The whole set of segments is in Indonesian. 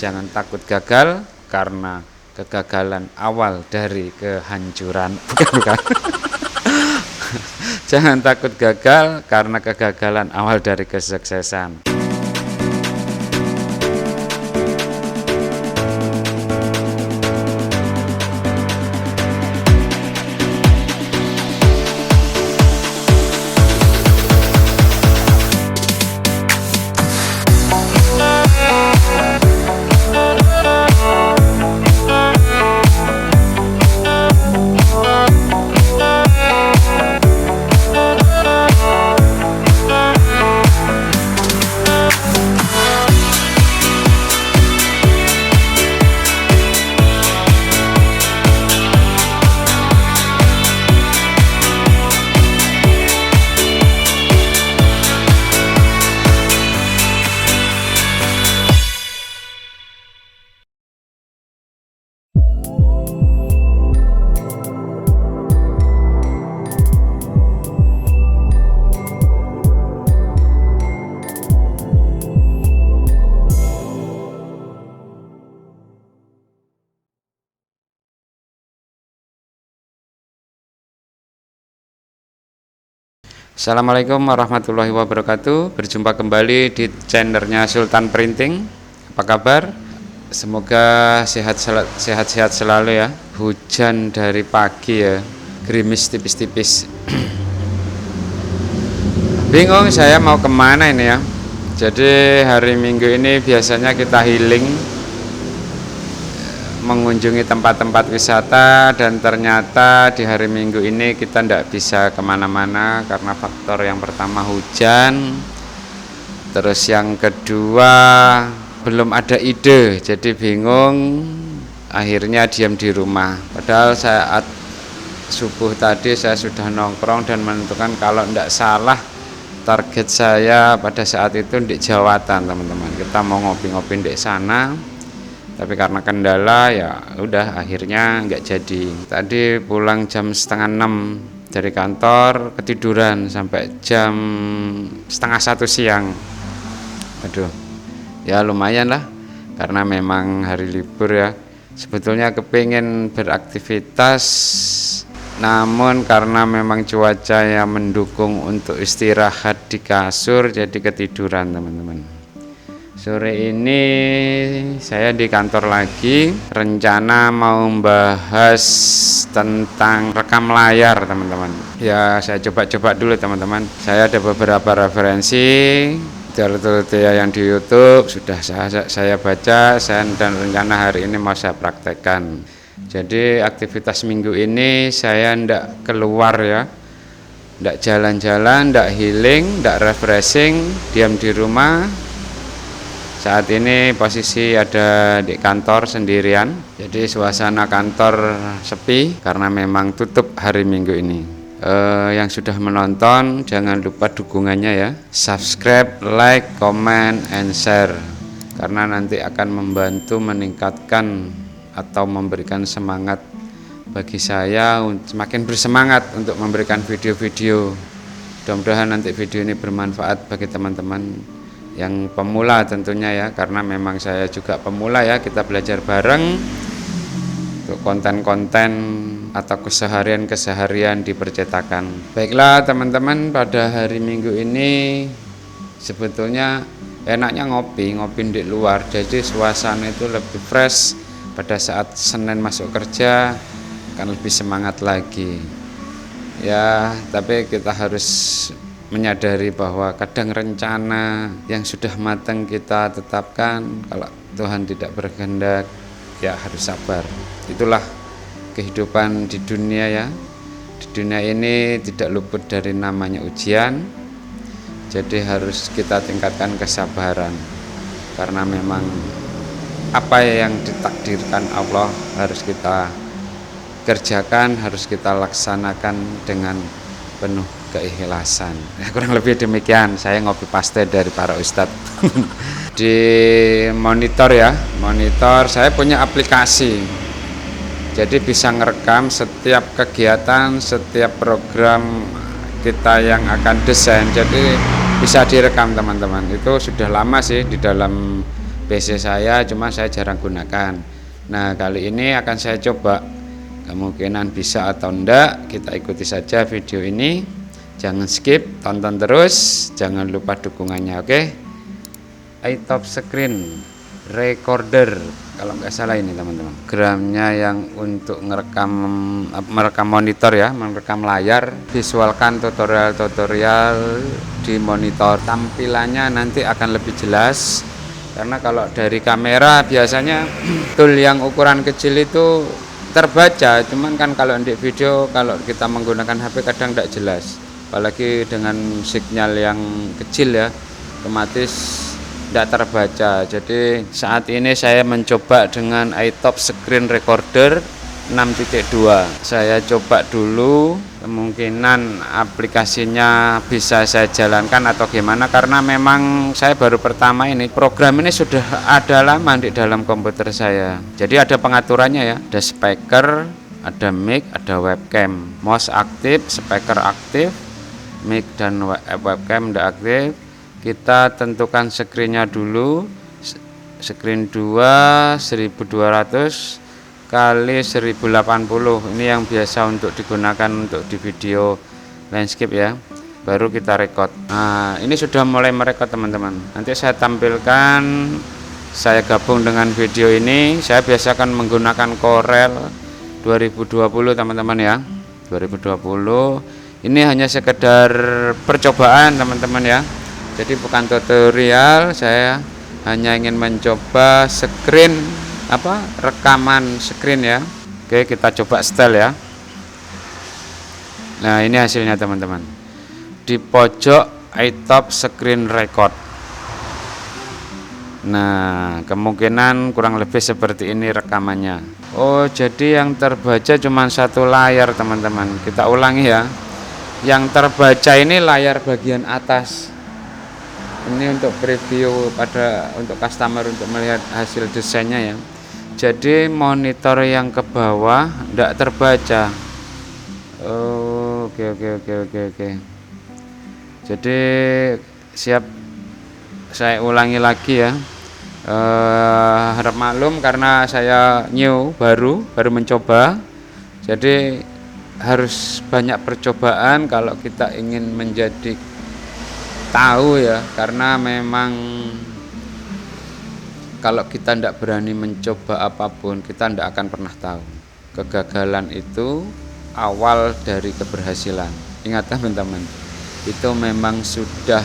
Jangan takut gagal karena kegagalan awal dari kehancuran. Bukan. Jangan takut gagal karena kegagalan awal dari kesuksesan. Assalamualaikum warahmatullahi wabarakatuh. Berjumpa kembali di channelnya Sultan Printing. Apa kabar? Semoga sehat-sehat selalu ya. Hujan dari pagi ya, gerimis tipis-tipis. Bingung saya mau kemana ini ya. Jadi hari Minggu ini biasanya kita healing, mengunjungi tempat-tempat wisata, dan ternyata di hari Minggu ini kita tidak bisa kemana-mana karena faktor yang pertama hujan, terus yang kedua belum ada ide, jadi bingung, akhirnya diam di rumah. Padahal saat subuh tadi saya sudah nongkrong dan menentukan kalau tidak salah target saya pada saat itu di Jawatan, teman-teman. Kita mau ngopi-ngopi di sana. Tapi karena kendala ya udah akhirnya nggak jadi. Tadi pulang jam 5:30 dari kantor, ketiduran sampai jam 12:30 siang. Aduh, ya lumayan lah karena memang hari libur ya. Sebetulnya kepingin beraktivitas, namun karena memang cuaca yang mendukung untuk istirahat di kasur, jadi ketiduran, teman-teman. Sore ini saya di kantor lagi, rencana mau membahas tentang rekam layar, teman-teman. Ya saya coba-coba dulu, teman-teman. Saya ada beberapa referensi tutorial yang di YouTube sudah saya baca, dan rencana hari ini mau saya praktekkan. Jadi aktivitas minggu ini saya ndak keluar ya, ndak jalan-jalan, ndak healing, ndak refreshing, diam di rumah. Saat ini posisi ada di kantor sendirian, jadi suasana kantor sepi karena memang tutup hari Minggu ini. Yang sudah menonton jangan lupa dukungannya ya, subscribe, like, comment, and share, karena nanti akan membantu meningkatkan atau memberikan semangat bagi saya semakin bersemangat untuk memberikan video-video. Mudah-mudahan nanti video ini bermanfaat bagi teman-teman yang pemula tentunya ya, karena memang saya juga pemula ya. Kita belajar bareng untuk konten-konten atau keseharian di percetakan. Baiklah teman-teman, pada hari Minggu ini sebetulnya enaknya ngopi di luar, jadi suasana itu lebih fresh. Pada saat Senin masuk kerja akan lebih semangat lagi ya. Tapi kita harus menyadari bahwa kadang rencana yang sudah matang kita tetapkan, kalau Tuhan tidak berkehendak ya harus sabar. Itulah kehidupan di dunia ya. Di dunia ini tidak luput dari namanya ujian, jadi harus kita tingkatkan kesabaran, karena memang apa yang ditakdirkan Allah harus kita kerjakan, harus kita laksanakan dengan penuh keikhlasan. Kurang lebih demikian. Saya ngopi paste dari para ustadz. Di monitor ya, monitor saya punya aplikasi, jadi bisa ngerekam setiap kegiatan, setiap program kita yang akan desain, jadi bisa direkam, teman-teman. Itu sudah lama sih di dalam PC saya, cuma saya jarang gunakan. Nah, kali ini akan saya coba, kemungkinan bisa atau enggak, kita ikuti saja video ini. Jangan skip, tonton terus, jangan lupa dukungannya, oke? iTop Screen Recorder, kalau nggak salah ini teman-teman, gramnya yang untuk merekam monitor ya, merekam layar, visualkan tutorial di monitor. Tampilannya nanti akan lebih jelas, karena kalau dari kamera biasanya tool yang ukuran kecil itu terbaca, cuman kan kalau di video, kalau kita menggunakan HP kadang tidak jelas, apalagi dengan sinyal yang kecil ya, otomatis tidak terbaca. Jadi saat ini saya mencoba dengan iTop Screen Recorder 6.2. Saya coba dulu, kemungkinan aplikasinya bisa saya jalankan atau gimana, karena memang saya baru pertama ini. Program ini sudah ada lama di dalam komputer saya. Jadi ada pengaturannya ya, ada speaker, ada mic, ada webcam, mouse aktif, speaker aktif, mic dan webcam tidak aktif. Kita tentukan screen-nya dulu, screen 2 1200 kali 1080, ini yang biasa untuk digunakan untuk di video landscape ya. Baru kita record. Nah, ini sudah mulai merekod teman-teman. Nanti saya tampilkan, saya gabung dengan video ini. Saya biasakan menggunakan Corel 2020 teman-teman ya, 2020. Ini hanya sekedar percobaan teman-teman ya, jadi bukan tutorial. Saya hanya ingin mencoba screen rekaman screen ya. Oke, kita coba setel ya. Nah, ini hasilnya teman-teman. Di pojok iTop Screen Record. Nah, kemungkinan kurang lebih seperti ini rekamannya. Oh, jadi yang terbaca cuma satu layar teman-teman. Kita ulangi ya. Yang terbaca ini layar bagian atas. Ini untuk preview untuk customer untuk melihat hasil desainnya ya. Jadi monitor yang ke bawah tidak terbaca. Oh, oke. Jadi siap, saya ulangi lagi ya. Harap maklum karena saya baru mencoba. Jadi harus banyak percobaan kalau kita ingin menjadi tahu ya, karena memang kalau kita tidak berani mencoba apapun, kita tidak akan pernah tahu. Kegagalan itu awal dari keberhasilan. Ingat teman-teman, itu memang sudah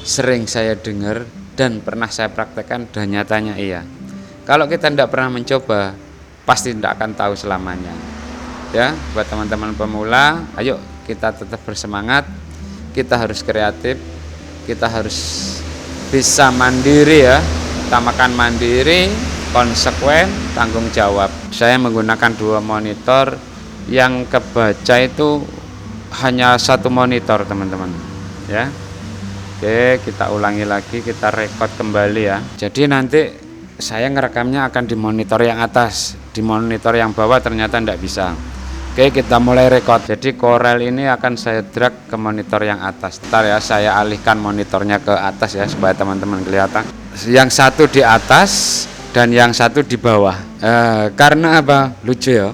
sering saya dengar dan pernah saya praktekkan, dan nyatanya iya. Kalau kita tidak pernah mencoba, pasti tidak akan tahu selamanya. Ya, buat teman-teman pemula, ayo kita tetap bersemangat. Kita harus kreatif, kita harus bisa mandiri ya, utamakan mandiri, konsekuen, tanggung jawab. Saya menggunakan 2 monitor, yang kebaca itu hanya 1 monitor teman-teman ya. Oke, kita ulangi lagi, kita record kembali ya. Jadi nanti saya ngerekamnya akan di monitor yang atas, di monitor yang bawah ternyata tidak bisa. Oke, kita mulai record. Jadi Corel ini akan saya drag ke monitor yang atas. Ntar ya, saya alihkan monitornya ke atas ya, supaya teman-teman kelihatan. Yang satu di atas dan yang satu di bawah. Karena apa? Lucu ya.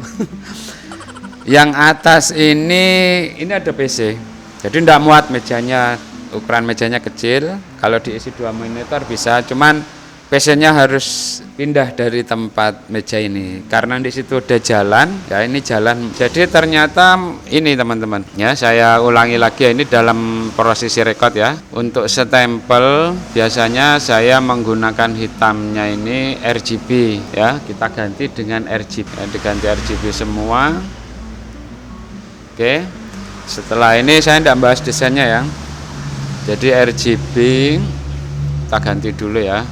Yang atas ini ada PC. Jadi tidak muat mejanya, ukuran mejanya kecil. Kalau diisi 2 monitor bisa, cuman PC-nya harus pindah dari tempat meja ini karena di situ ada jalan ya, ini jalan. Jadi ternyata ini teman-teman ya, saya ulangi lagi ya, ini dalam prosesi record ya. Untuk stempel biasanya saya menggunakan hitamnya ini RGB ya, kita ganti dengan RGB ya, diganti RGB semua. Oke, setelah ini saya tidak bahas desainnya ya, jadi RGB kita ganti dulu ya.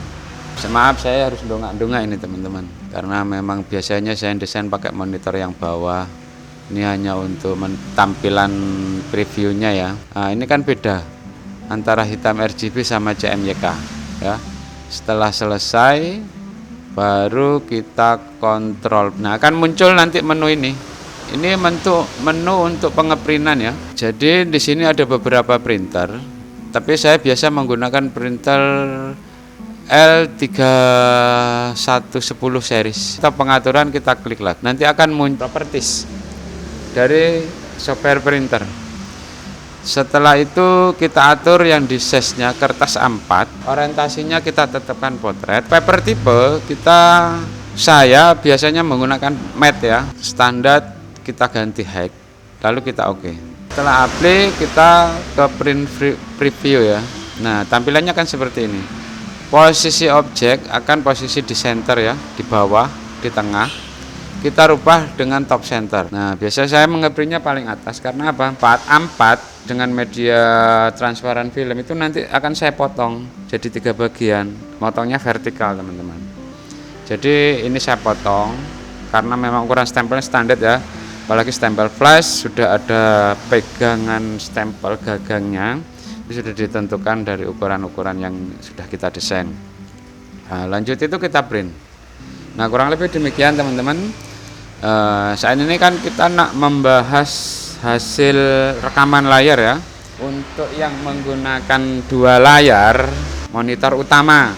Maaf, saya harus dongak-dongak ini teman-teman, karena memang biasanya saya desain pakai monitor yang bawah. Ini hanya untuk tampilan previewnya ya. Nah, ini kan beda antara hitam RGB sama CMYK ya. Setelah selesai baru kita kontrol. Nah, akan muncul nanti menu ini. Ini menu untuk pengeprintan ya. Jadi di sini ada beberapa printer, tapi saya biasa menggunakan printer L3110 series. Kita pengaturan, kita klik lagi. Nanti akan muncul properties dari software printer. Setelah itu kita atur yang di size-nya kertas A4, orientasinya kita tetapkan potret. Paper type saya biasanya menggunakan matte ya, standar kita ganti height, lalu kita oke. Setelah apply kita ke print preview ya. Nah tampilannya kan seperti ini. Posisi objek akan posisi di center ya, di bawah, di tengah. Kita rubah dengan top center. Nah biasanya saya mengeprintnya paling atas karena apa? Part A4 dengan media transparan film itu nanti akan saya potong jadi 3 bagian, motongnya vertikal teman-teman. Jadi ini saya potong karena memang ukuran stempelnya standar ya, apalagi stempel flash sudah ada pegangan stempel gagangnya, itu sudah ditentukan dari ukuran-ukuran yang sudah kita desain. Nah, lanjut itu kita print. Nah kurang lebih demikian teman-teman. Saat ini kan kita nak membahas hasil rekaman layar ya. Untuk yang menggunakan 2 layar monitor utama,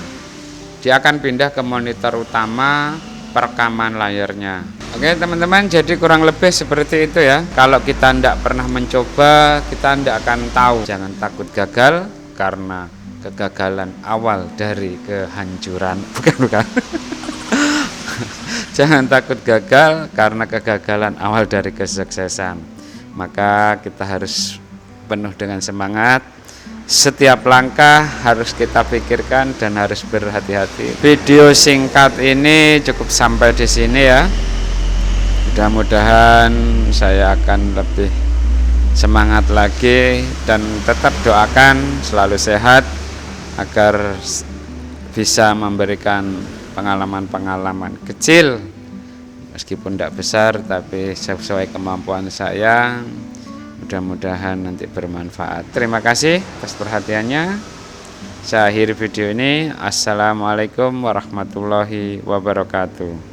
dia akan pindah ke monitor utama perekaman layarnya. Oke teman-teman, jadi kurang lebih seperti itu ya. Kalau kita tidak pernah mencoba, kita tidak akan tahu. Jangan takut gagal karena kegagalan awal dari kehancuran. Bukan. Jangan takut gagal karena kegagalan awal dari kesuksesan. Maka kita harus penuh dengan semangat. Setiap langkah harus kita pikirkan dan harus berhati-hati. Video singkat ini cukup sampai di sini ya. Mudah-mudahan saya akan lebih semangat lagi dan tetap doakan selalu sehat agar bisa memberikan pengalaman-pengalaman kecil meskipun tidak besar tapi sesuai kemampuan saya. Mudah-mudahan nanti bermanfaat. Terima kasih atas perhatiannya. Saya akhiri video ini. Assalamualaikum warahmatullahi wabarakatuh.